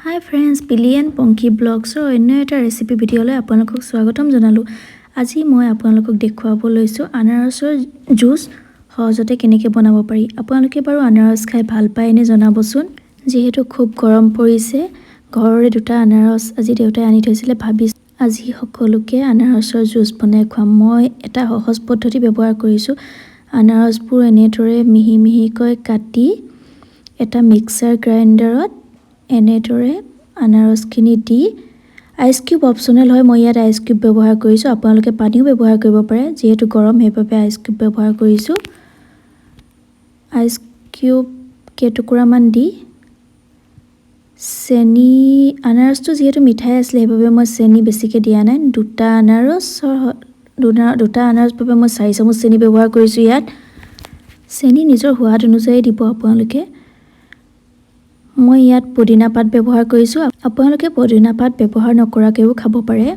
High friends, পিলি and পংকি ব্লগছৰ অন্য এটা recipe ভিডিঅ'লৈ আপোনালোকক স্বাগতম জনালোঁ। আজি মই আপোনালোকক দেখুৱাব লৈছোঁ আনাৰসৰ জুচ সহজতে কেনেকৈ বনাব পাৰি। আপোনালোকে বাৰু আনাৰস খাই ভাল পায়নে জনাবচোন। যিহেতু খুব গৰম পৰিছে, ঘৰৰে দুটা আনাৰস আজি দেউতাই আনি থৈছিলে। ভাবিছোঁ আজি সকলোকে আনাৰসৰ জুচ বনাই খুৱাম। মই এটা সহজ পদ্ধতি ব্যৱহাৰ কৰিছোঁ। আনাৰসবোৰ এনেদৰে মিহি মিহিকৈ কাটি এটা মিক্সাৰ গ্ৰাইণ্ডাৰত এনেদৰে আনাৰসখিনি দি আইচ কিউব অপশ্যনেল হয়, মই ইয়াত আইচ কিউব ব্যৱহাৰ কৰিছোঁ। আপোনালোকে পানীও ব্যৱহাৰ কৰিব পাৰে, যিহেতু গৰম সেইবাবে আইচ কিউব ব্যৱহাৰ কৰিছোঁ। আইচ কিউব কেইটুকুৰামান দি চেনি, আনাৰসটো যিহেতু মিঠাই আছিলে সেইবাবে মই চেনি বেছিকৈ দিয়া নাই। দুটা আনাৰস বাবে মই 4 চামুচ চেনি ব্যৱহাৰ কৰিছোঁ। ইয়াত চেনি নিজৰ সোৱাদ অনুযায়ী দিব আপোনালোকে। মই ইয়াত পদিনা পাত ব্যৱহাৰ কৰিছোঁ। আপোনালোকে পদিনা পাত ব্যৱহাৰ নকৰাকৈও খাব পাৰে।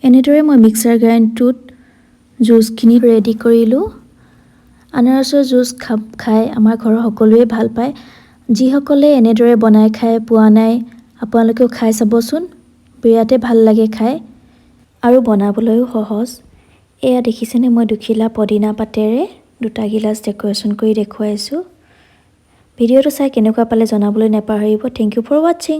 এনেদৰে মই মিক্সাৰ গ্ৰাইণ্ডটোত জুচখিনি ৰেডি কৰিলোঁ। আনাৰসৰ জুচ খাই আমাৰ ঘৰৰ সকলোৱে ভাল পায়। যিসকলে এনেদৰে বনাই খাই পোৱা নাই, আপোনালোকেও খাই চাবচোন, বিৰাটেই ভাল লাগে খাই আৰু বনাবলৈও সহজ। এয়া দেখিছেনে, মই দুখিলা পদিনা পাতেৰে 2টা গিলাচ ডেক'ৰেশ্যন কৰি দেখুৱাইছোঁ। ভিডিঅ'টো চাই কেনেকুৱা পালে জনাবলৈ নাপাহৰিব। থেংক ইউ ফৰ ৱাচিং।